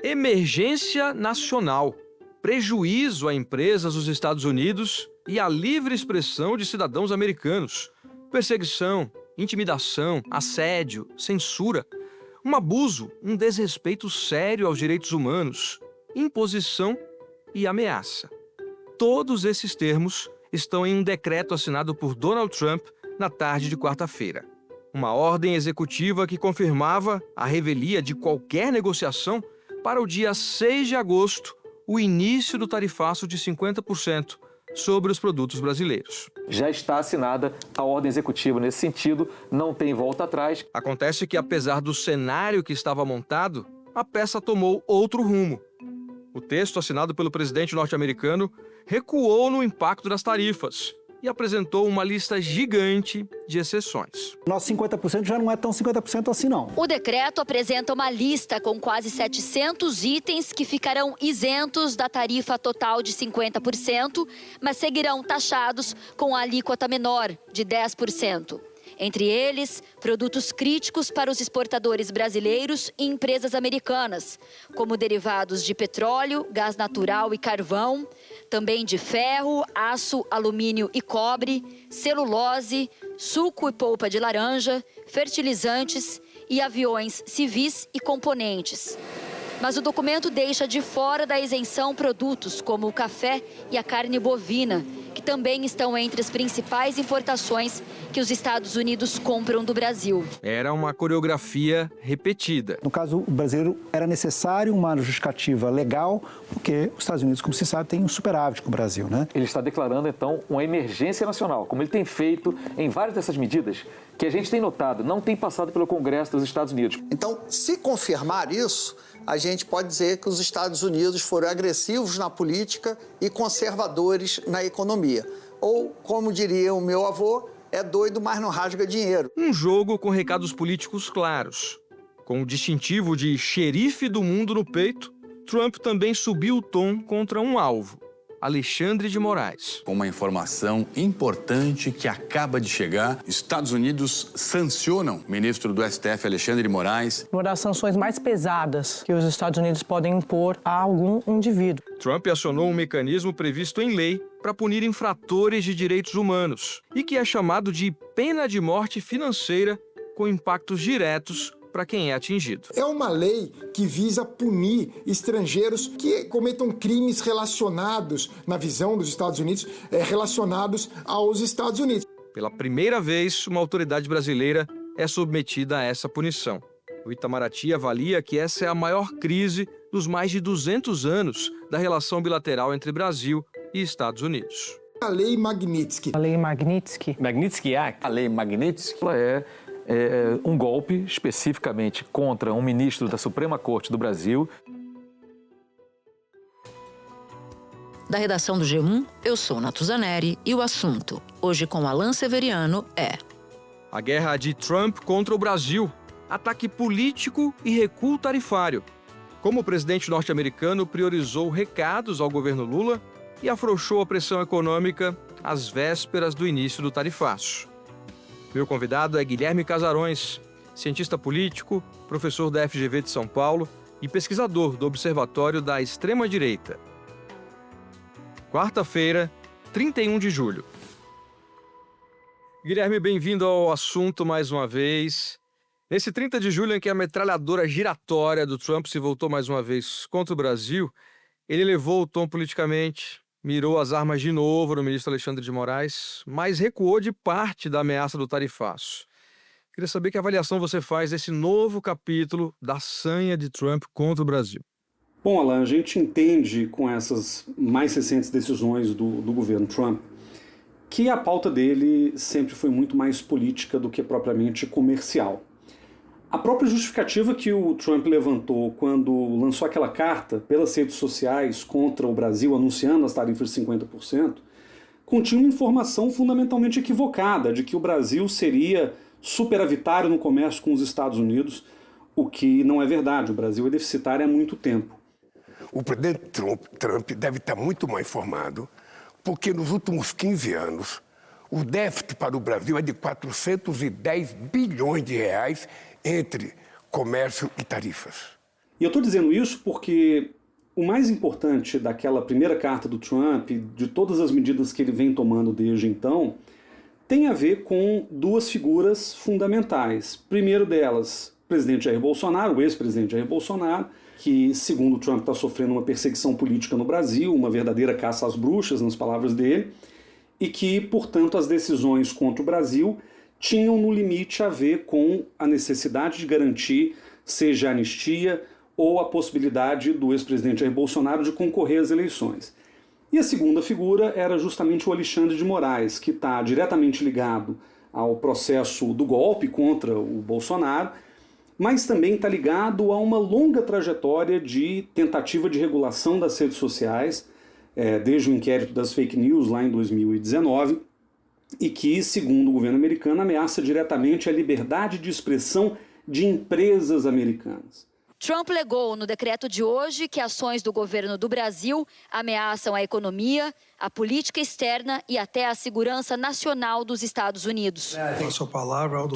Emergência nacional, prejuízo a empresas dos Estados Unidos e à livre expressão de cidadãos americanos, perseguição, intimidação, assédio, censura, um abuso, um desrespeito sério aos direitos humanos, imposição e ameaça. Todos esses termos estão em um decreto assinado por Donald Trump na tarde de quarta-feira. Uma ordem executiva que confirmava a revelia de qualquer negociação para o dia 6 de agosto, o início do tarifaço de 50% sobre os produtos brasileiros. Já está assinada a ordem executiva nesse sentido, não tem volta atrás. Acontece que, apesar do cenário que estava montado, a peça tomou outro rumo. O texto assinado pelo presidente norte-americano recuou no impacto das tarifas e apresentou uma lista gigante de exceções. Nosso 50% já não é tão 50% assim, não. O decreto apresenta uma lista com quase 700 itens que ficarão isentos da tarifa total de 50%, mas seguirão taxados com a alíquota menor, de 10%. Entre eles, produtos críticos para os exportadores brasileiros e empresas americanas, como derivados de petróleo, gás natural e carvão, também de ferro, aço, alumínio e cobre, celulose, suco e polpa de laranja, fertilizantes e aviões civis e componentes. Mas o documento deixa de fora da isenção produtos como o café e a carne bovina, que também estão entre as principais importações que os Estados Unidos compram do Brasil. Era uma coreografia repetida. No caso brasileiro, era necessário uma justificativa legal, porque os Estados Unidos, como se sabe, tem um superávit com o Brasil, né? Ele está declarando, então, uma emergência nacional, como ele tem feito em várias dessas medidas que a gente tem notado, não tem passado pelo Congresso dos Estados Unidos. Então, se confirmar isso, a gente pode dizer que os Estados Unidos foram agressivos na política e conservadores na economia. Ou, como diria o meu avô, é doido, mas não rasga dinheiro. Um jogo com recados políticos claros. Com o distintivo de xerife do mundo no peito, Trump também subiu o tom contra um alvo: Alexandre de Moraes. Uma informação importante que acaba de chegar. Estados Unidos sancionam o ministro do STF, Alexandre de Moraes. Uma das sanções mais pesadas que os Estados Unidos podem impor a algum indivíduo. Trump acionou um mecanismo previsto em lei para punir infratores de direitos humanos e que é chamado de pena de morte financeira com impactos diretos para quem é atingido. É uma lei que visa punir estrangeiros que cometam crimes relacionados, na visão dos Estados Unidos, relacionados aos Estados Unidos. Pela primeira vez, uma autoridade brasileira é submetida a essa punição. O Itamaraty avalia que essa é a maior crise dos mais de 200 anos da relação bilateral entre Brasil e Estados Unidos. A Lei Magnitsky. A Lei Magnitsky. Magnitsky Act, a Lei Magnitsky, ela é um golpe especificamente contra um ministro da Suprema Corte do Brasil. Da redação do G1, eu sou Natuzaneri e o assunto, hoje com Alan Severiano, é... A guerra de Trump contra o Brasil, ataque político e recuo tarifário. Como o presidente norte-americano priorizou recados ao governo Lula e afrouxou a pressão econômica às vésperas do início do tarifaço. Meu convidado é Guilherme Casarões, cientista político, professor da FGV de São Paulo e pesquisador do Observatório da Extrema-Direita. Quarta-feira, 31 de julho. Guilherme, bem-vindo ao assunto mais uma vez. Nesse 30 de julho, em que a metralhadora giratória do Trump se voltou mais uma vez contra o Brasil, ele levou o tom politicamente, mirou as armas de novo no ministro Alexandre de Moraes, mas recuou de parte da ameaça do tarifaço. Queria saber que avaliação você faz desse novo capítulo da sanha de Trump contra o Brasil. Bom, Alan, a gente entende com essas mais recentes decisões do governo Trump que a pauta dele sempre foi muito mais política do que propriamente comercial. A própria justificativa que o Trump levantou quando lançou aquela carta pelas redes sociais contra o Brasil, anunciando as tarifas de 50%, continha uma informação fundamentalmente equivocada de que o Brasil seria superavitário no comércio com os Estados Unidos, o que não é verdade. O Brasil é deficitário há muito tempo. O presidente Trump deve estar muito mal informado, porque nos últimos 15 anos, o déficit para o Brasil é de 410 bilhões de reais entre comércio e tarifas. E eu estou dizendo isso porque o mais importante daquela primeira carta do Trump, de todas as medidas que ele vem tomando desde então, tem a ver com duas figuras fundamentais. Primeiro delas, o presidente Jair Bolsonaro, o ex-presidente Jair Bolsonaro, que, segundo o Trump, está sofrendo uma perseguição política no Brasil, uma verdadeira caça às bruxas, nas palavras dele, e que, portanto, as decisões contra o Brasil tinham no limite a ver com a necessidade de garantir, seja a anistia ou a possibilidade do ex-presidente Jair Bolsonaro de concorrer às eleições. E a segunda figura era justamente o Alexandre de Moraes, que está diretamente ligado ao processo do golpe contra o Bolsonaro, mas também está ligado a uma longa trajetória de tentativa de regulação das redes sociais, desde o inquérito das fake news lá em 2019, e que, segundo o governo americano, ameaça diretamente a liberdade de expressão de empresas americanas. Trump legou no decreto de hoje que ações do governo do Brasil ameaçam a economia, a política externa e até a segurança nacional dos Estados Unidos.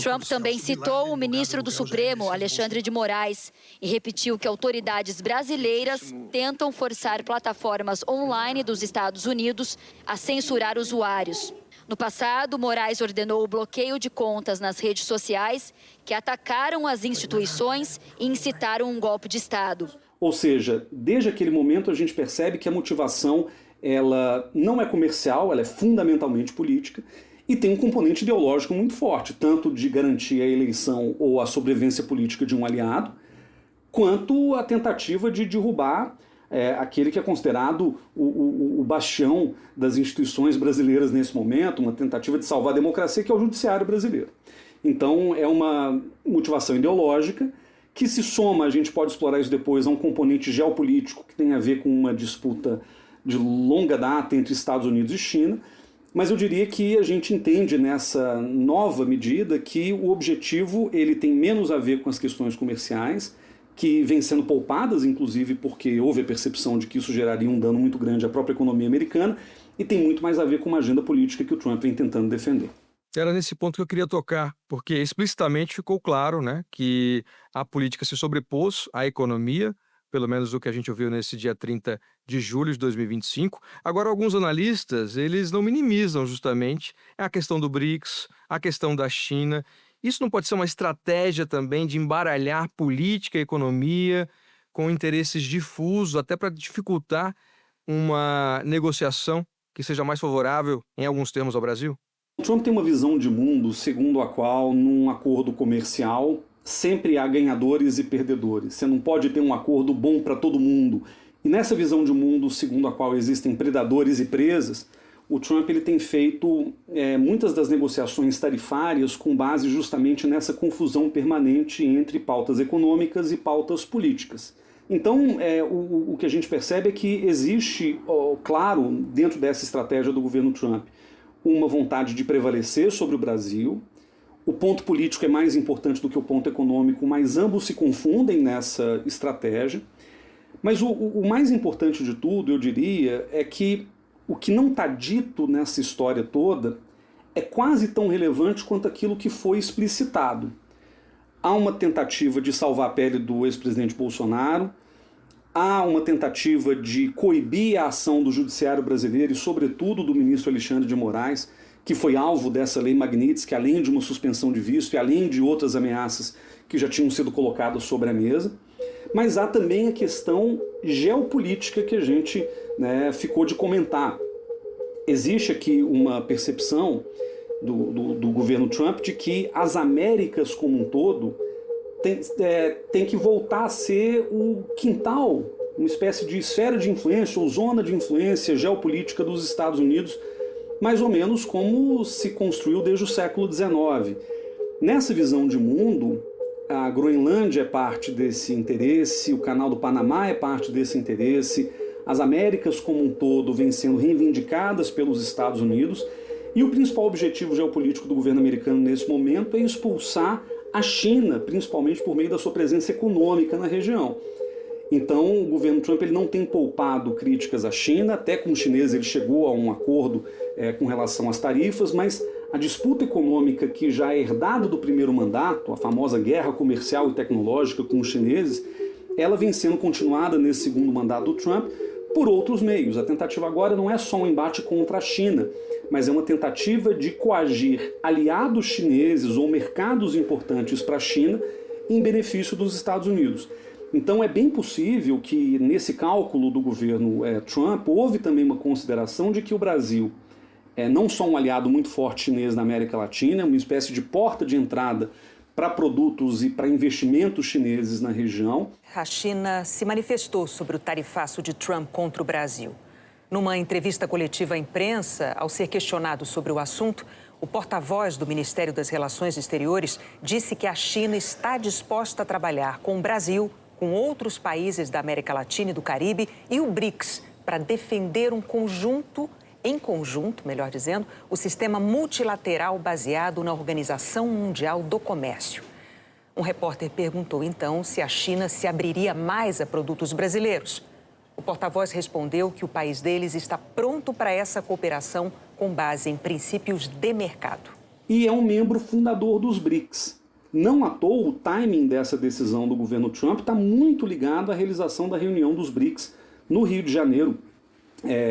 Trump também citou o ministro do Supremo, Alexandre de Moraes, e repetiu que autoridades brasileiras tentam forçar plataformas online dos Estados Unidos a censurar usuários. No passado, Moraes ordenou o bloqueio de contas nas redes sociais que atacaram as instituições e incitaram um golpe de Estado. Ou seja, desde aquele momento a gente percebe que a motivação ela não é comercial, ela é fundamentalmente política e tem um componente ideológico muito forte, tanto de garantir a eleição ou a sobrevivência política de um aliado, quanto a tentativa de derrubar aquele que é considerado o bastião das instituições brasileiras nesse momento, uma tentativa de salvar a democracia, que é o judiciário brasileiro. Então é uma motivação ideológica que se soma, a gente pode explorar isso depois, a um componente geopolítico que tem a ver com uma disputa de longa data entre Estados Unidos e China, mas eu diria que a gente entende nessa nova medida que o objetivo ele tem menos a ver com as questões comerciais, que vêm sendo poupadas, inclusive porque houve a percepção de que isso geraria um dano muito grande à própria economia americana, e tem muito mais a ver com uma agenda política que o Trump vem tentando defender. Era nesse ponto que eu queria tocar, porque explicitamente ficou claro, né, que a política se sobrepôs à economia, pelo menos o que a gente ouviu nesse dia 30 de julho de 2025. Agora, alguns analistas, eles não minimizam justamente a questão do BRICS, a questão da China. Isso não pode ser uma estratégia também de embaralhar política e economia com interesses difusos, até para dificultar uma negociação que seja mais favorável, em alguns termos, ao Brasil? O Trump tem uma visão de mundo segundo a qual, num acordo comercial, sempre há ganhadores e perdedores. Você não pode ter um acordo bom para todo mundo. E nessa visão de mundo segundo a qual existem predadores e presas, o Trump ele tem feito muitas das negociações tarifárias com base justamente nessa confusão permanente entre pautas econômicas e pautas políticas. Então, o que a gente percebe é que existe, claro, dentro dessa estratégia do governo Trump, uma vontade de prevalecer sobre o Brasil. O ponto político é mais importante do que o ponto econômico, mas ambos se confundem nessa estratégia. Mas o mais importante de tudo, eu diria, é que o que não está dito nessa história toda é quase tão relevante quanto aquilo que foi explicitado. Há uma tentativa de salvar a pele do ex-presidente Bolsonaro, há uma tentativa de coibir a ação do judiciário brasileiro e, sobretudo, do ministro Alexandre de Moraes, que foi alvo dessa lei Magnitsky, além de uma suspensão de visto e além de outras ameaças que já tinham sido colocadas sobre a mesa. Mas há também a questão geopolítica que a gente ficou de comentar. Existe aqui uma percepção do governo Trump de que as Américas como um todo tem que voltar a ser o quintal, uma espécie de esfera de influência ou zona de influência geopolítica dos Estados Unidos, mais ou menos como se construiu desde o século XIX. Nessa visão de mundo, a Groenlândia é parte desse interesse, o Canal do Panamá é parte desse interesse, as Américas como um todo vêm sendo reivindicadas pelos Estados Unidos, e o principal objetivo geopolítico do governo americano nesse momento é expulsar a China, principalmente por meio da sua presença econômica na região. Então, o governo Trump ele não tem poupado críticas à China, até com os chineses ele chegou a um acordo com relação às tarifas, mas a disputa econômica que já é herdada do primeiro mandato, a famosa guerra comercial e tecnológica com os chineses, ela vem sendo continuada nesse segundo mandato do Trump por outros meios. A tentativa agora não é só um embate contra a China, mas é uma tentativa de coagir aliados chineses ou mercados importantes para a China em benefício dos Estados Unidos. Então é bem possível que nesse cálculo do governo Trump houve também uma consideração de que o Brasil é não só um aliado muito forte chinês na América Latina, é uma espécie de porta de entrada para produtos e para investimentos chineses na região. A China se manifestou sobre o tarifaço de Trump contra o Brasil. Numa entrevista coletiva à imprensa, ao ser questionado sobre o assunto, o porta-voz do Ministério das Relações Exteriores disse que a China está disposta a trabalhar com o Brasil, com outros países da América Latina e do Caribe e o BRICS, para defender em conjunto, melhor dizendo, o sistema multilateral baseado na Organização Mundial do Comércio. Um repórter perguntou, então, se a China se abriria mais a produtos brasileiros. O porta-voz respondeu que o país deles está pronto para essa cooperação com base em princípios de mercado. E é um membro fundador dos BRICS. Não à toa, o timing dessa decisão do governo Trump está muito ligado à realização da reunião dos BRICS no Rio de Janeiro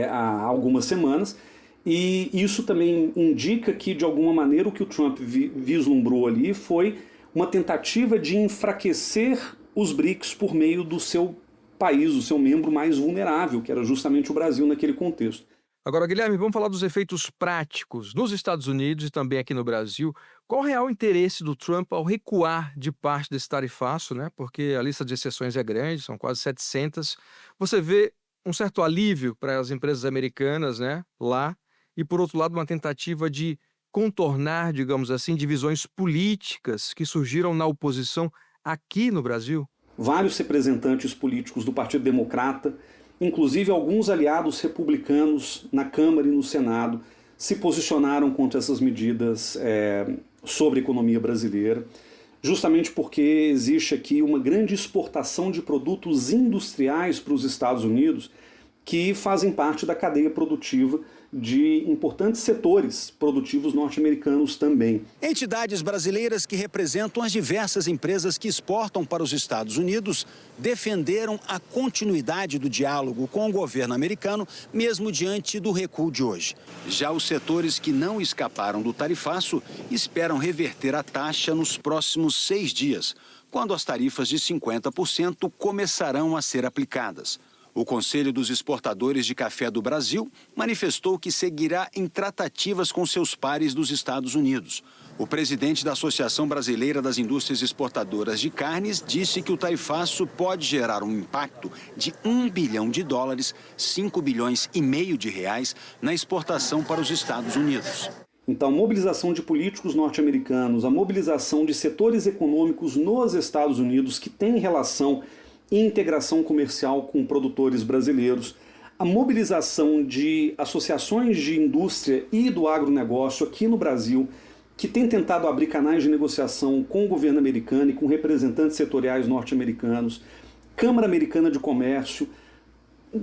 há algumas semanas. E isso também indica que, de alguma maneira, o que o Trump vislumbrou ali foi uma tentativa de enfraquecer os BRICS por meio do seu país, o seu membro mais vulnerável, que era justamente o Brasil naquele contexto. Agora, Guilherme, vamos falar dos efeitos práticos nos Estados Unidos e também aqui no Brasil. Qual o real interesse do Trump ao recuar de parte desse tarifaço, né? Porque a lista de exceções é grande, são quase 700. Você vê um certo alívio para as empresas americanas, né, lá, e, por outro lado, uma tentativa de contornar, digamos assim, divisões políticas que surgiram na oposição aqui no Brasil? Vários representantes políticos do Partido Democrata, inclusive alguns aliados republicanos na Câmara e no Senado, se posicionaram contra essas medidas sobre a economia brasileira, justamente porque existe aqui uma grande exportação de produtos industriais para os Estados Unidos que fazem parte da cadeia produtiva de importantes setores produtivos norte-americanos também. Entidades brasileiras que representam as diversas empresas que exportam para os Estados Unidos defenderam a continuidade do diálogo com o governo americano, mesmo diante do recuo de hoje. Já os setores que não escaparam do tarifaço esperam reverter a taxa nos próximos 6 dias, quando as tarifas de 50% começarão a ser aplicadas. O Conselho dos Exportadores de Café do Brasil manifestou que seguirá em tratativas com seus pares dos Estados Unidos. O presidente da Associação Brasileira das Indústrias Exportadoras de Carnes disse que o tarifaço pode gerar um impacto de $1 bilhão, 5,5 bilhões de reais na exportação para os Estados Unidos. Então, a mobilização de políticos norte-americanos, a mobilização de setores econômicos nos Estados Unidos que têm relação e integração comercial com produtores brasileiros, a mobilização de associações de indústria e do agronegócio aqui no Brasil, que tem tentado abrir canais de negociação com o governo americano e com representantes setoriais norte-americanos, Câmara Americana de Comércio,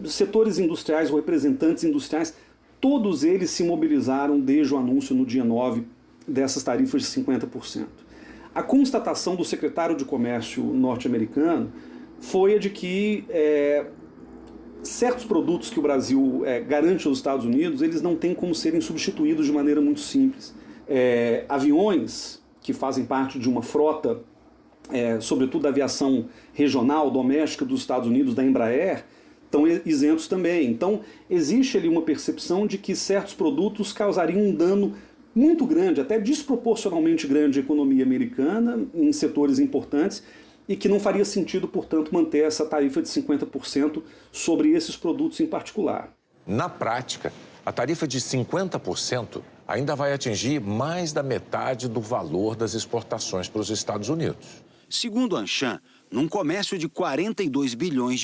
setores industriais ou representantes industriais, todos eles se mobilizaram desde o anúncio no dia 9 dessas tarifas de 50%. A constatação do secretário de Comércio norte-americano foi a de que certos produtos que o Brasil garante aos Estados Unidos, eles não têm como serem substituídos de maneira muito simples. Aviões que fazem parte de uma frota, sobretudo da aviação regional, doméstica dos Estados Unidos, da Embraer, estão isentos também. Então, existe ali uma percepção de que certos produtos causariam um dano muito grande, até desproporcionalmente grande à economia americana, em setores importantes, e que não faria sentido, portanto, manter essa tarifa de 50% sobre esses produtos em particular. Na prática, a tarifa de 50% ainda vai atingir mais da metade do valor das exportações para os Estados Unidos. Segundo a Anshan, num comércio de $42 bilhões,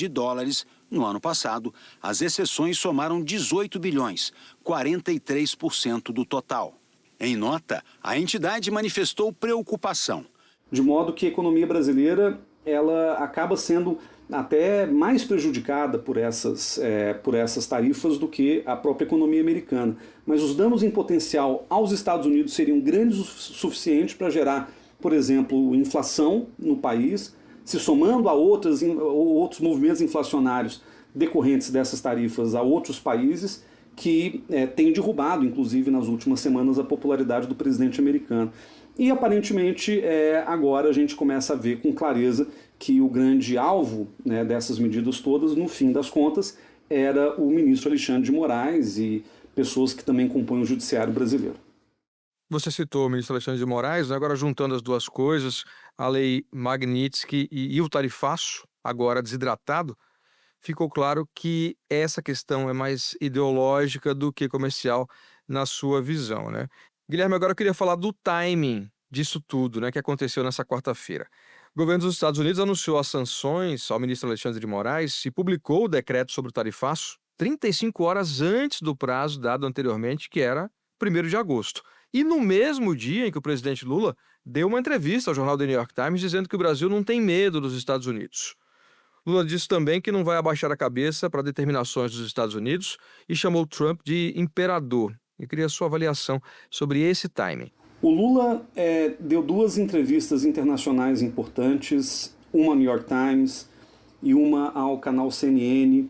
no ano passado, as exceções somaram 18 bilhões, 43% do total. Em nota, a entidade manifestou preocupação. De modo que a economia brasileira ela acaba sendo até mais prejudicada por essas tarifas do que a própria economia americana. Mas os danos em potencial aos Estados Unidos seriam grandes o suficiente para gerar, por exemplo, inflação no país, se somando a outros movimentos inflacionários decorrentes dessas tarifas a outros países que têm derrubado, inclusive nas últimas semanas, a popularidade do presidente americano. E aparentemente agora a gente começa a ver com clareza que o grande alvo, né, dessas medidas todas, no fim das contas, era o ministro Alexandre de Moraes e pessoas que também compõem o judiciário brasileiro. Você citou o ministro Alexandre de Moraes, né? Agora juntando as duas coisas, a lei Magnitsky e o tarifaço, agora desidratado, ficou claro que essa questão é mais ideológica do que comercial na sua visão, né? Guilherme, agora eu queria falar do timing disso tudo, né, que aconteceu nessa quarta-feira. O governo dos Estados Unidos anunciou as sanções ao ministro Alexandre de Moraes e publicou o decreto sobre o tarifaço 35 horas antes do prazo dado anteriormente, que era 1º de agosto. E no mesmo dia em que o presidente Lula deu uma entrevista ao jornal The New York Times dizendo que o Brasil não tem medo dos Estados Unidos. Lula disse também que não vai abaixar a cabeça para determinações dos Estados Unidos e chamou Trump de imperador. Eu queria a sua avaliação sobre esse timing. O Lula deu 2 entrevistas internacionais importantes, uma ao New York Times e uma ao canal CNN,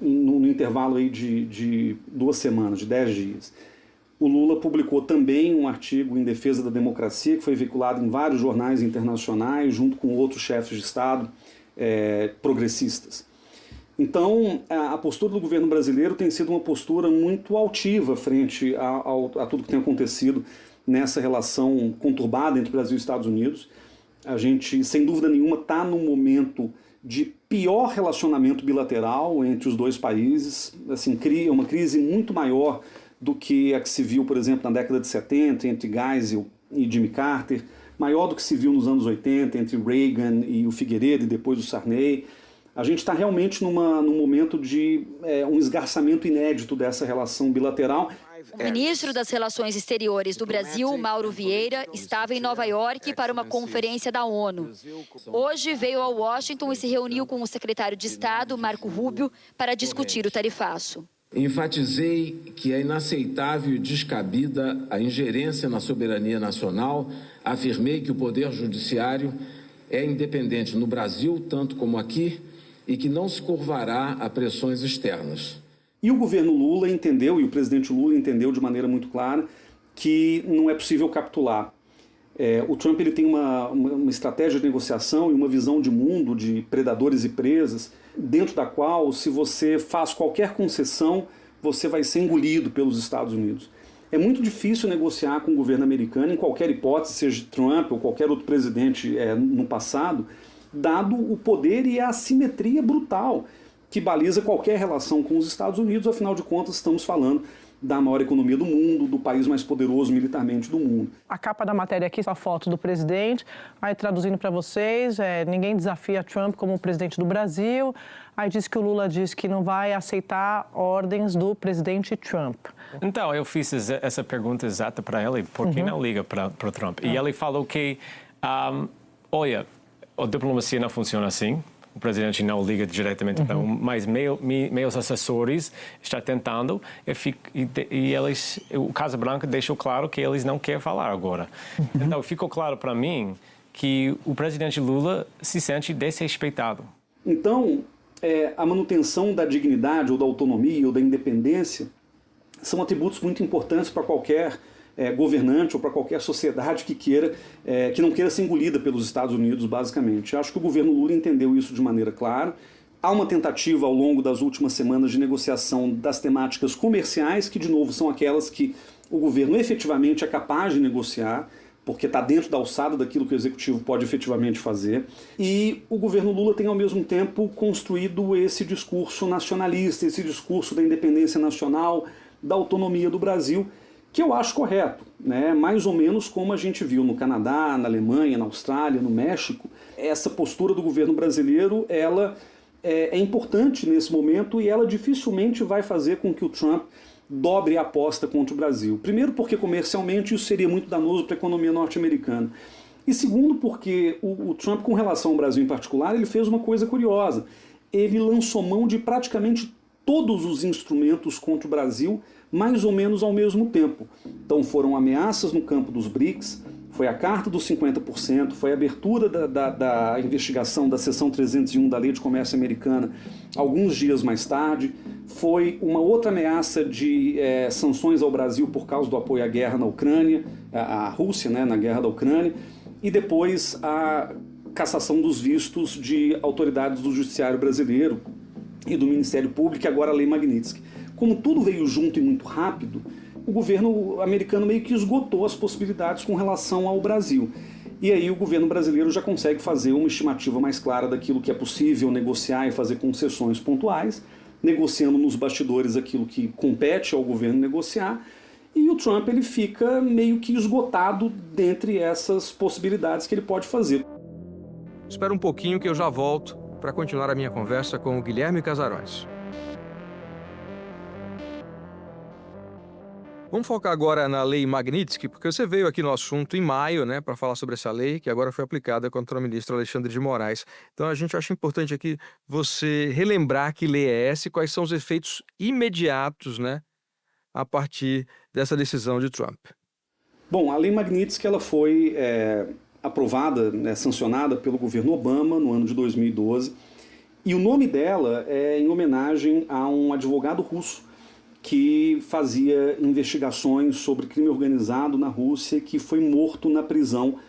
no intervalo aí de 2 semanas, de 10 dias. O Lula publicou também um artigo em defesa da democracia, que foi veiculado em vários jornais internacionais, junto com outros chefes de Estado progressistas. Então, a postura do governo brasileiro tem sido uma postura muito altiva frente a tudo que tem acontecido nessa relação conturbada entre Brasil e Estados Unidos. A gente, sem dúvida nenhuma, está num momento de pior relacionamento bilateral entre os dois países. Assim, cria uma crise muito maior do que a que se viu, por exemplo, na década de 70, entre Geisel e Jimmy Carter, maior do que se viu nos anos 80, entre Reagan e o Figueiredo e depois o Sarney. A gente está realmente num momento de um esgarçamento inédito dessa relação bilateral. O ministro das Relações Exteriores do Brasil, Mauro Vieira, estava em Nova York para uma conferência da ONU. Hoje veio a Washington e se reuniu com o secretário de Estado, Marco Rubio, para discutir o tarifaço. Enfatizei que é inaceitável e descabida a ingerência na soberania nacional. Afirmei que o Poder Judiciário é independente no Brasil, tanto como aqui, e que não se curvará a pressões externas. E o governo Lula entendeu, e o presidente Lula entendeu de maneira muito clara, que não é possível capitular. O Trump ele tem uma estratégia de negociação e uma visão de mundo de predadores e presas, dentro da qual, se você faz qualquer concessão, você vai ser engolido pelos Estados Unidos. É muito difícil negociar com o governo americano, em qualquer hipótese, seja Trump ou qualquer outro presidente no passado, dado o poder e a assimetria brutal que baliza qualquer relação com os Estados Unidos. Afinal de contas, estamos falando da maior economia do mundo, do país mais poderoso militarmente do mundo. A capa da matéria aqui, a foto do presidente, aí traduzindo para vocês, ninguém desafia Trump como presidente do Brasil, aí diz que o Lula diz que não vai aceitar ordens do presidente Trump. Então, eu fiz essa pergunta exata para ele, por que não liga para o Trump? E ele falou que, olha, a diplomacia não funciona assim. O presidente não liga diretamente para mas meus assessores estão tentando e eles, o Casa Branca deixou claro que eles não querem falar agora. Então, ficou claro para mim que o presidente Lula se sente desrespeitado. Então, a manutenção da dignidade ou da autonomia ou da independência são atributos muito importantes para qualquer governante ou para qualquer sociedade que não queira ser engolida pelos Estados Unidos, basicamente. Eu acho que o governo Lula entendeu isso de maneira clara. Há uma tentativa ao longo das últimas semanas de negociação das temáticas comerciais, que, de novo, são aquelas que o governo efetivamente é capaz de negociar, porque está dentro da alçada daquilo que o executivo pode efetivamente fazer. E o governo Lula tem, ao mesmo tempo, construído esse discurso nacionalista, esse discurso da independência nacional, da autonomia do Brasil, que eu acho correto, né? Mais ou menos como a gente viu no Canadá, na Alemanha, na Austrália, no México. Essa postura do governo brasileiro, ela é importante nesse momento e ela dificilmente vai fazer com que o Trump dobre a aposta contra o Brasil. Primeiro porque comercialmente isso seria muito danoso para a economia norte-americana. E segundo porque o Trump, com relação ao Brasil em particular, ele fez uma coisa curiosa. Ele lançou mão de praticamente todos os instrumentos contra o Brasil mais ou menos ao mesmo tempo. Então foram ameaças no campo dos BRICS, Foi a carta dos 50%, foi a abertura da investigação da seção 301 da Lei de Comércio Americana alguns dias mais tarde, foi uma outra ameaça de sanções ao Brasil por causa do apoio à guerra na Ucrânia, à Rússia, né, na guerra da Ucrânia, e depois a cassação dos vistos de autoridades do Judiciário brasileiro e do Ministério Público, e agora a Lei Magnitsky. Como tudo veio junto e muito rápido, o governo americano meio que esgotou as possibilidades com relação ao Brasil. E aí o governo brasileiro já consegue fazer uma estimativa mais clara daquilo que é possível negociar e fazer concessões pontuais, negociando nos bastidores aquilo que compete ao governo negociar, e o Trump ele fica meio que esgotado dentre essas possibilidades que ele pode fazer. Espera um pouquinho que eu já volto para continuar a minha conversa com o Guilherme Casarões. Vamos focar agora na Lei Magnitsky, porque você veio aqui no assunto em maio, né, para falar sobre essa lei, que agora foi aplicada contra o ministro Alexandre de Moraes. Então a gente acha importante aqui você relembrar que lei é essa e quais são os efeitos imediatos, né, a partir dessa decisão de Trump. Bom, a Lei Magnitsky ela foi aprovada, né, sancionada pelo governo Obama no ano de 2012, e o nome dela é em homenagem a um advogado russo que fazia investigações sobre crime organizado na Rússia, que foi morto na prisão,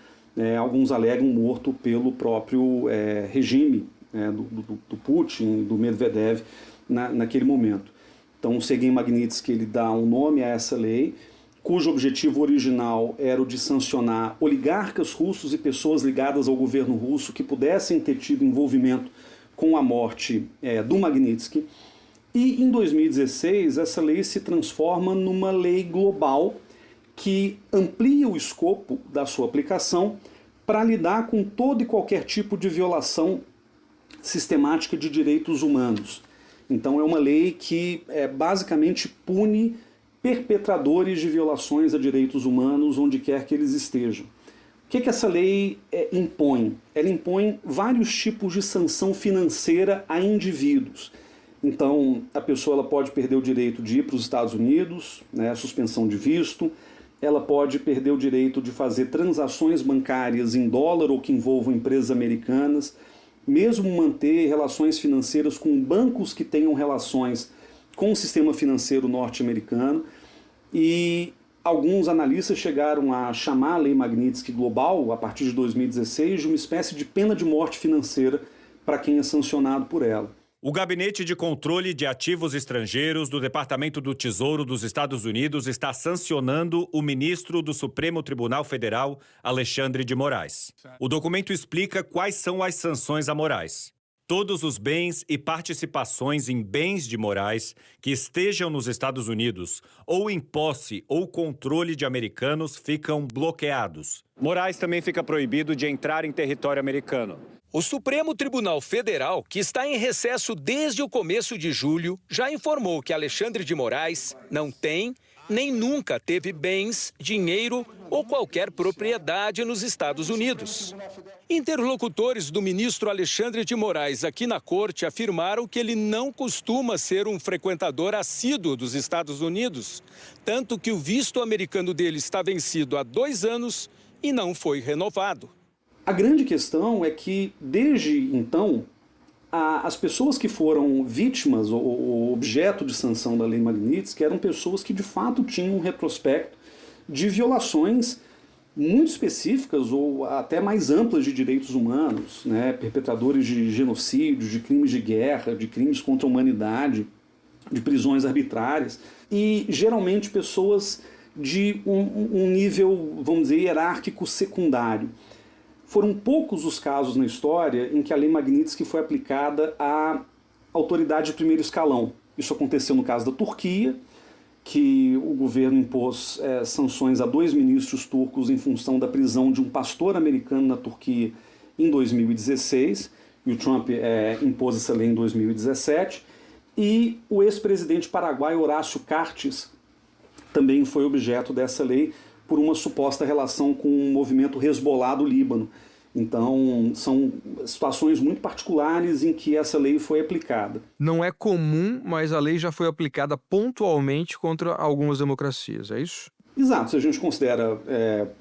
alguns alegam morto pelo próprio regime do Putin, do Medvedev, naquele momento. Então o Sergei Magnitsky ele dá um nome a essa lei, cujo objetivo original era o de sancionar oligarcas russos e pessoas ligadas ao governo russo que pudessem ter tido envolvimento com a morte do Magnitsky. E em 2016, essa lei se transforma numa lei global que amplia o escopo da sua aplicação para lidar com todo e qualquer tipo de violação sistemática de direitos humanos. Então é uma lei que basicamente pune perpetradores de violações a direitos humanos onde quer que eles estejam. O que essa lei impõe? Ela impõe vários tipos de sanção financeira a indivíduos. Então, a pessoa ela pode perder o direito de ir para os Estados Unidos, né, suspensão de visto, ela pode perder o direito de fazer transações bancárias em dólar ou que envolvam empresas americanas, mesmo manter relações financeiras com bancos que tenham relações com o sistema financeiro norte-americano. E alguns analistas chegaram a chamar a Lei Magnitsky Global, a partir de 2016, de uma espécie de pena de morte financeira para quem é sancionado por ela. O Gabinete de Controle de Ativos Estrangeiros do Departamento do Tesouro dos Estados Unidos está sancionando o ministro do Supremo Tribunal Federal, Alexandre de Moraes. O documento explica quais são as sanções a Moraes. Todos os bens e participações em bens de Moraes que estejam nos Estados Unidos ou em posse ou controle de americanos ficam bloqueados. Moraes também fica proibido de entrar em território americano. O Supremo Tribunal Federal, que está em recesso desde o começo de julho, já informou que Alexandre de Moraes não tem nem nunca teve bens, dinheiro ou qualquer propriedade nos Estados Unidos. Interlocutores do ministro Alexandre de Moraes aqui na corte afirmaram que ele não costuma ser um frequentador assíduo dos Estados Unidos, tanto que o visto americano dele está vencido há 2 anos e não foi renovado. A grande questão é que, desde então, as pessoas que foram vítimas ou objeto de sanção da Lei Magnitsky eram pessoas que, de fato, tinham um retrospecto de violações muito específicas ou até mais amplas de direitos humanos, né? Perpetradores de genocídio, de crimes de guerra, de crimes contra a humanidade, de prisões arbitrárias e, geralmente, pessoas de um nível, vamos dizer, hierárquico secundário. Foram poucos os casos na história em que a Lei Magnitsky foi aplicada à autoridade de primeiro escalão. Isso aconteceu no caso da Turquia, que o governo impôs sanções a 2 ministros turcos em função da prisão de um pastor americano na Turquia em 2016, e o Trump impôs essa lei em 2017, e o ex-presidente paraguaio Horácio Cartes também foi objeto dessa lei, por uma suposta relação com o movimento Hezbollah do Líbano. Então, são situações muito particulares em que essa lei foi aplicada. Não é comum, mas a lei já foi aplicada pontualmente contra algumas democracias, é isso? Exato, se a gente considera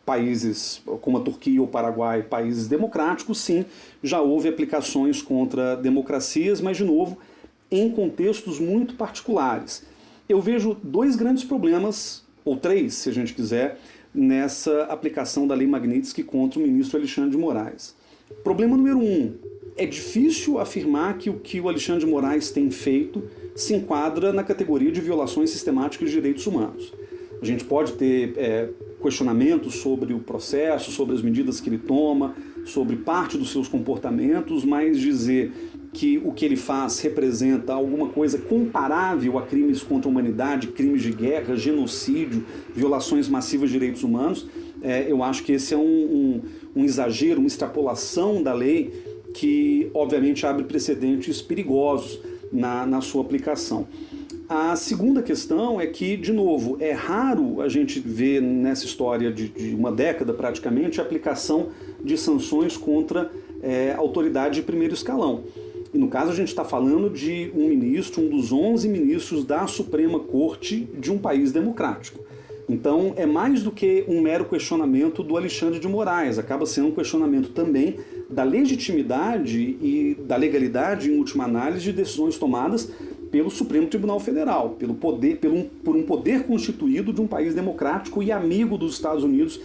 países como a Turquia ou o Paraguai países democráticos, sim, já houve aplicações contra democracias, mas, de novo, em contextos muito particulares. Eu vejo dois grandes problemas, ou três, se a gente quiser, nessa aplicação da Lei Magnitsky contra o ministro Alexandre de Moraes. Problema número 1, é difícil afirmar que o que o Alexandre de Moraes tem feito se enquadra na categoria de violações sistemáticas de direitos humanos. A gente pode ter questionamentos sobre o processo, sobre as medidas que ele toma, sobre parte dos seus comportamentos, mas dizer que o que ele faz representa alguma coisa comparável a crimes contra a humanidade, crimes de guerra, genocídio, violações massivas de direitos humanos, eu acho que esse é um exagero, uma extrapolação da lei que, obviamente, abre precedentes perigosos na sua aplicação. A segunda questão é que, de novo, é raro a gente ver nessa história de uma década praticamente a aplicação de sanções contra autoridade de primeiro escalão. E no caso a gente está falando de um ministro, um dos 11 ministros da Suprema Corte de um país democrático. Então é mais do que um mero questionamento do Alexandre de Moraes, acaba sendo um questionamento também da legitimidade e da legalidade, em última análise, de decisões tomadas pelo Supremo Tribunal Federal, por um poder constituído de um país democrático e amigo dos Estados Unidos,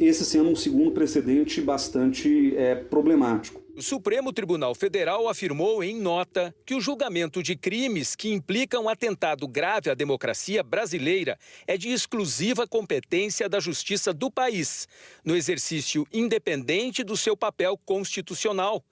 esse sendo um segundo precedente bastante problemático. O Supremo Tribunal Federal afirmou em nota que o julgamento de crimes que implicam atentado grave à democracia brasileira é de exclusiva competência da Justiça do país, no exercício independente do seu papel constitucional,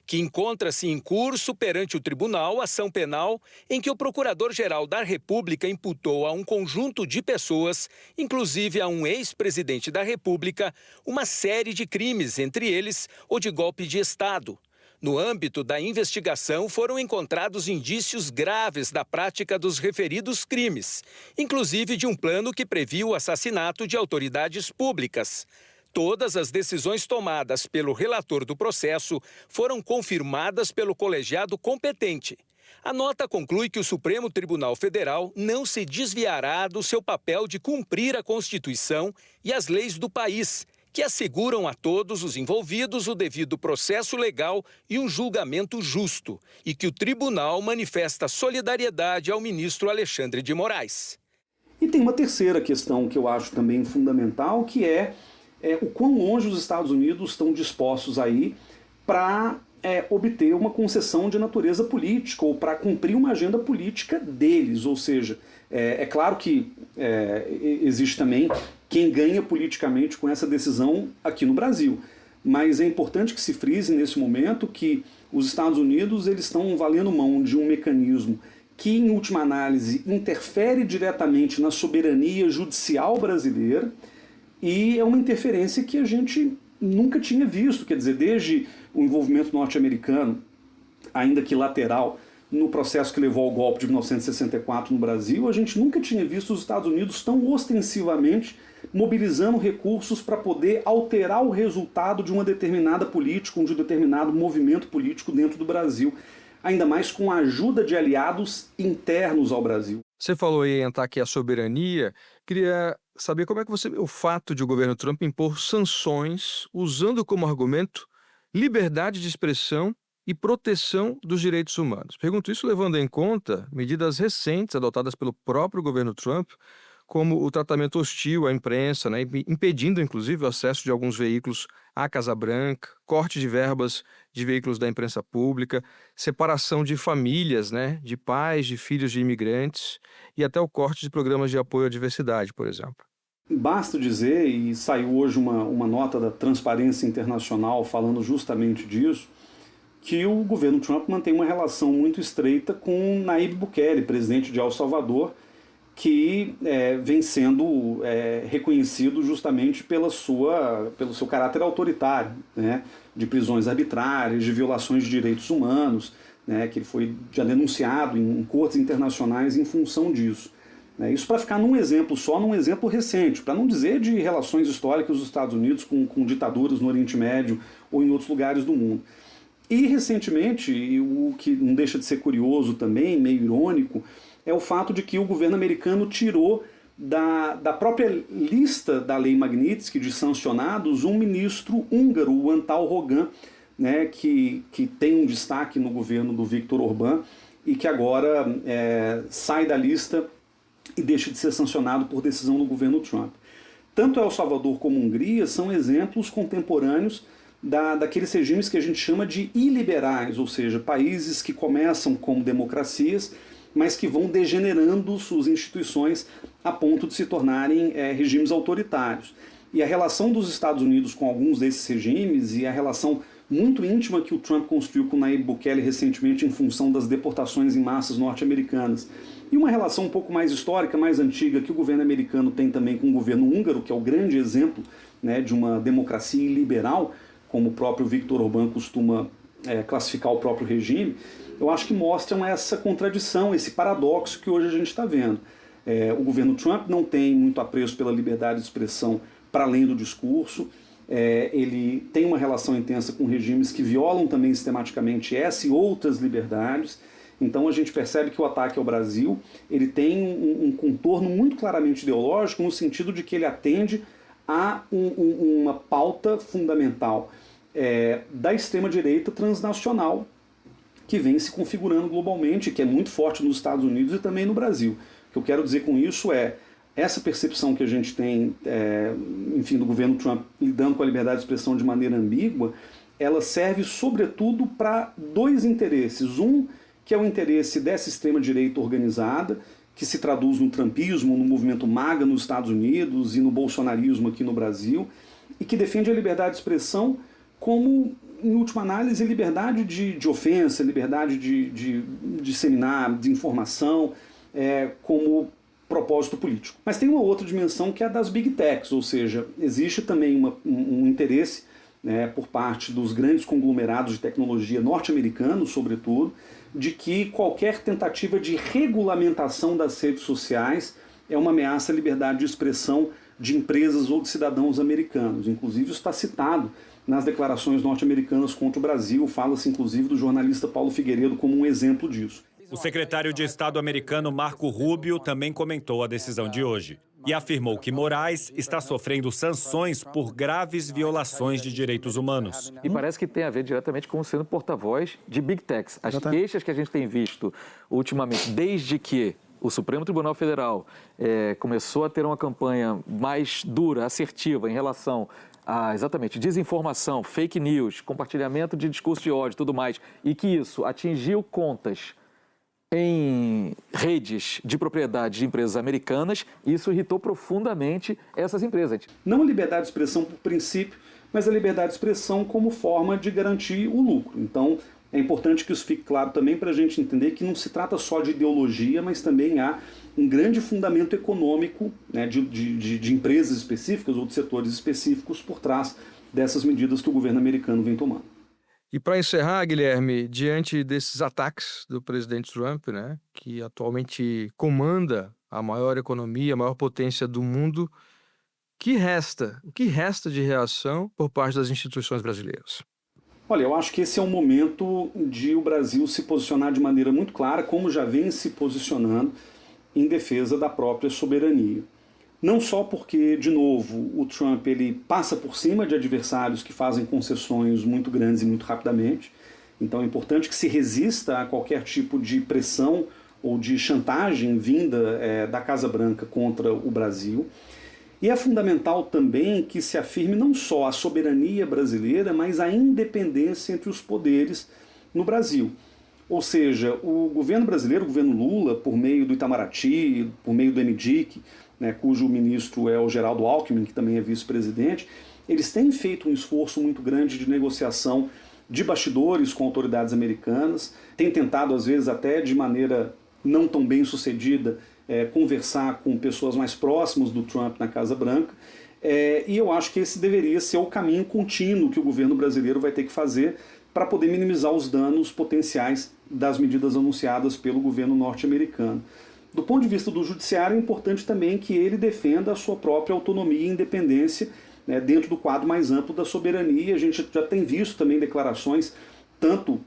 que encontra-se em curso perante o tribunal ação penal em que o Procurador-Geral da República imputou a um conjunto de pessoas, inclusive a um ex-presidente da República, uma série de crimes, entre eles o de golpe de Estado. No âmbito da investigação, foram encontrados indícios graves da prática dos referidos crimes, inclusive de um plano que previa o assassinato de autoridades públicas. Todas as decisões tomadas pelo relator do processo foram confirmadas pelo colegiado competente. A nota conclui que o Supremo Tribunal Federal não se desviará do seu papel de cumprir a Constituição e as leis do país, que asseguram a todos os envolvidos o devido processo legal e um julgamento justo, e que o tribunal manifesta solidariedade ao ministro Alexandre de Moraes. E tem uma terceira questão que eu acho também fundamental, que é o quão longe os Estados Unidos estão dispostos a ir para obter uma concessão de natureza política ou para cumprir uma agenda política deles. Ou seja, é claro que existe também quem ganha politicamente com essa decisão aqui no Brasil. Mas é importante que se frise nesse momento que os Estados Unidos eles estão valendo mão de um mecanismo que, em última análise, interfere diretamente na soberania judicial brasileira, e é uma interferência que a gente nunca tinha visto, quer dizer, desde o envolvimento norte-americano, ainda que lateral, no processo que levou ao golpe de 1964 no Brasil, a gente nunca tinha visto os Estados Unidos tão ostensivamente mobilizando recursos para poder alterar o resultado de uma determinada política, de um determinado movimento político dentro do Brasil, ainda mais com a ajuda de aliados internos ao Brasil. Você falou aí em ataque à soberania, queria saber como é que você vê o fato de o governo Trump impor sanções usando como argumento liberdade de expressão e proteção dos direitos humanos. Pergunto isso levando em conta medidas recentes adotadas pelo próprio governo Trump, como o tratamento hostil à imprensa, né, impedindo inclusive o acesso de alguns veículos à Casa Branca, corte de verbas de veículos da imprensa pública, separação de famílias, né, de pais, de filhos de imigrantes e até o corte de programas de apoio à diversidade, por exemplo. Basta dizer, e saiu hoje uma nota da Transparência Internacional falando justamente disso, que o governo Trump mantém uma relação muito estreita com Nayib Bukele, presidente de El Salvador, que vem sendo reconhecido justamente pelo seu caráter autoritário, né, de prisões arbitrárias, de violações de direitos humanos, né, que ele foi já denunciado em cortes internacionais em função disso. Isso para ficar num exemplo só, num exemplo recente, para não dizer de relações históricas dos Estados Unidos com ditaduras no Oriente Médio ou em outros lugares do mundo. E recentemente, o que não deixa de ser curioso também, meio irônico, é o fato de que o governo americano tirou da própria lista da Lei Magnitsky de sancionados, um ministro húngaro, o Antal Rogan, né, que tem um destaque no governo do Viktor Orbán e que agora sai da lista e deixa de ser sancionado por decisão do governo Trump. Tanto El Salvador como a Hungria são exemplos contemporâneos daqueles regimes que a gente chama de iliberais, ou seja, países que começam como democracias, mas que vão degenerando suas instituições a ponto de se tornarem regimes autoritários. E a relação dos Estados Unidos com alguns desses regimes e a relação muito íntima que o Trump construiu com Nayib Bukele recentemente em função das deportações em massas norte-americanas. E uma relação um pouco mais histórica, mais antiga, que o governo americano tem também com o governo húngaro, que é o grande exemplo, né, de uma democracia iliberal, como o próprio Viktor Orbán costuma classificar o próprio regime, eu acho que mostram essa contradição, esse paradoxo que hoje a gente está vendo. O governo Trump não tem muito apreço pela liberdade de expressão para além do discurso, ele tem uma relação intensa com regimes que violam também sistematicamente essa e outras liberdades. Então a gente percebe que o ataque ao Brasil ele tem um contorno muito claramente ideológico, no sentido de que ele atende a uma pauta fundamental da extrema-direita transnacional que vem se configurando globalmente, que é muito forte nos Estados Unidos e também no Brasil. O que eu quero dizer com isso é essa percepção que a gente tem, enfim, do governo Trump lidando com a liberdade de expressão de maneira ambígua, ela serve sobretudo para dois interesses. Um, que é o interesse dessa extrema-direita organizada, que se traduz no trumpismo, no movimento MAGA nos Estados Unidos e no bolsonarismo aqui no Brasil, e que defende a liberdade de expressão como, em última análise, liberdade de ofensa, liberdade de disseminar, de informação, como propósito político. Mas tem uma outra dimensão que é a das big techs, ou seja, existe também um interesse por parte dos grandes conglomerados de tecnologia norte-americanos, sobretudo, de que qualquer tentativa de regulamentação das redes sociais é uma ameaça à liberdade de expressão de empresas ou de cidadãos americanos. Inclusive, isso está citado nas declarações norte-americanas contra o Brasil, fala-se inclusive do jornalista Paulo Figueiredo como um exemplo disso. O secretário de Estado americano Marco Rubio também comentou a decisão de hoje e afirmou que Moraes está sofrendo sanções por graves violações de direitos humanos. E parece que tem a ver diretamente com sendo porta-voz de Big Techs. As queixas que a gente tem visto ultimamente, desde que o Supremo Tribunal Federal começou a ter uma campanha mais dura, assertiva em relação a, exatamente, desinformação, fake news, compartilhamento de discurso de ódio e tudo mais, e que isso atingiu contas em redes de propriedade de empresas americanas, isso irritou profundamente essas empresas. Não a liberdade de expressão por princípio, mas a liberdade de expressão como forma de garantir o lucro. Então, é importante que isso fique claro também para a gente entender que não se trata só de ideologia, mas também há um grande fundamento econômico, né, de empresas específicas ou de setores específicos por trás dessas medidas que o governo americano vem tomando. E para encerrar, Guilherme, diante desses ataques do presidente Trump, né, que atualmente comanda a maior economia, a maior potência do mundo, o que resta de reação por parte das instituições brasileiras? Olha, eu acho que esse é um momento de o Brasil se posicionar de maneira muito clara, como já vem se posicionando, em defesa da própria soberania. Não só porque, de novo, o Trump ele passa por cima de adversários que fazem concessões muito grandes e muito rapidamente. Então é importante que se resista a qualquer tipo de pressão ou de chantagem vinda da Casa Branca contra o Brasil. E é fundamental também que se afirme não só a soberania brasileira, mas a independência entre os poderes no Brasil. Ou seja, o governo brasileiro, o governo Lula, por meio do Itamaraty, por meio do MDIC, né, cujo ministro é o Geraldo Alckmin, que também é vice-presidente, eles têm feito um esforço muito grande de negociação de bastidores com autoridades americanas, têm tentado, às vezes, até de maneira não tão bem sucedida, conversar com pessoas mais próximas do Trump na Casa Branca, e eu acho que esse deveria ser o caminho contínuo que o governo brasileiro vai ter que fazer para poder minimizar os danos potenciais das medidas anunciadas pelo governo norte-americano. Do ponto de vista do judiciário, é importante também que ele defenda a sua própria autonomia e independência, né, dentro do quadro mais amplo da soberania. A gente já tem visto também declarações, tanto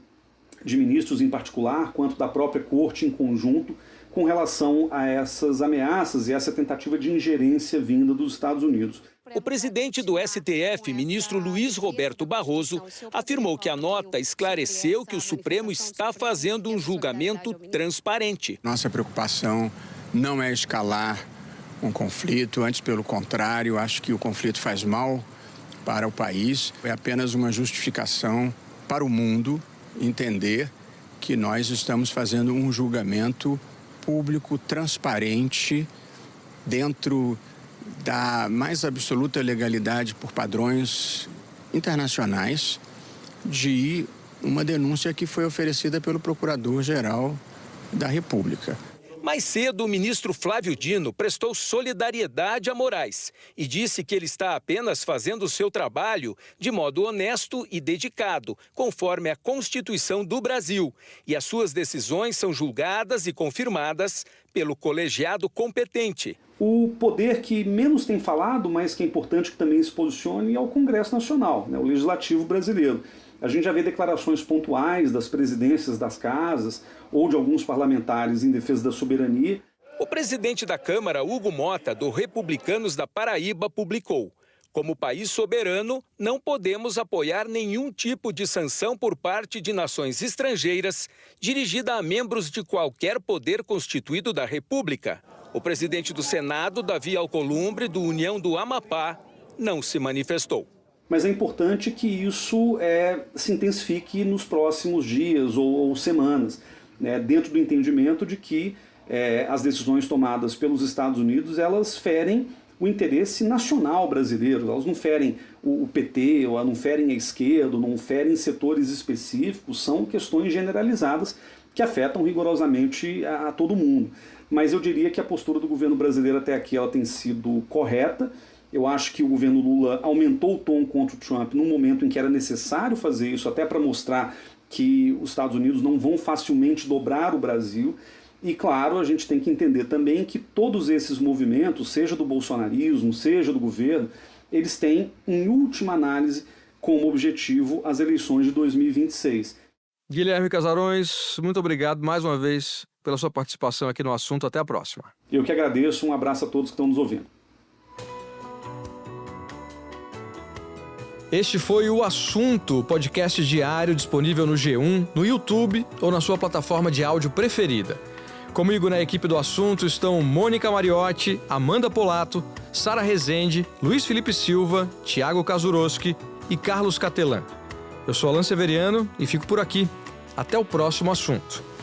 de Ministros em particular, quanto da própria Corte em conjunto, com relação a essas ameaças e essa tentativa de ingerência vinda dos Estados Unidos. O presidente do STF, ministro Luiz Roberto Barroso, afirmou que a nota esclareceu que o Supremo está fazendo um julgamento transparente. Nossa preocupação não é escalar um conflito, antes pelo contrário, acho que o conflito faz mal para o país. É apenas uma justificação para o mundo entender que nós estamos fazendo um julgamento público, transparente, dentro da mais absoluta legalidade por padrões internacionais, de uma denúncia que foi oferecida pelo Procurador-Geral da República. Mais cedo, o ministro Flávio Dino prestou solidariedade a Moraes e disse que ele está apenas fazendo o seu trabalho de modo honesto e dedicado, conforme a Constituição do Brasil. E as suas decisões são julgadas e confirmadas pelo colegiado competente. O poder que menos tem falado, mas que é importante que também se posicione, é o Congresso Nacional, o Legislativo brasileiro. A gente já vê declarações pontuais das presidências das casas ou de alguns parlamentares em defesa da soberania. O presidente da Câmara, Hugo Mota, do Republicanos da Paraíba, publicou: como país soberano, não podemos apoiar nenhum tipo de sanção por parte de nações estrangeiras dirigida a membros de qualquer poder constituído da República. O presidente do Senado, Davi Alcolumbre, do União do Amapá, não se manifestou. Mas é importante que isso se intensifique nos próximos dias ou semanas, né, dentro do entendimento de que as decisões tomadas pelos Estados Unidos, elas ferem o interesse nacional brasileiro, elas não ferem o PT, ou não ferem a esquerda, não ferem setores específicos, são questões generalizadas que afetam rigorosamente a todo mundo. Mas eu diria que a postura do governo brasileiro até aqui ela tem sido correta. Eu acho que o governo Lula aumentou o tom contra o Trump num momento em que era necessário fazer isso, até para mostrar que os Estados Unidos não vão facilmente dobrar o Brasil. E, claro, a gente tem que entender também que todos esses movimentos, seja do bolsonarismo, seja do governo, eles têm, em última análise, como objetivo as eleições de 2026. Guilherme Casarões, muito obrigado mais uma vez pela sua participação aqui no assunto. Até a próxima. Eu que agradeço. Um abraço a todos que estão nos ouvindo. Este foi o Assunto, podcast diário disponível no G1, no YouTube ou na sua plataforma de áudio preferida. Comigo na equipe do Assunto estão Mônica Mariotti, Amanda Polato, Sara Rezende, Luiz Felipe Silva, Thiago Kazuroski e Carlos Catelan. Eu sou Alan Severiano e fico por aqui. Até o próximo Assunto.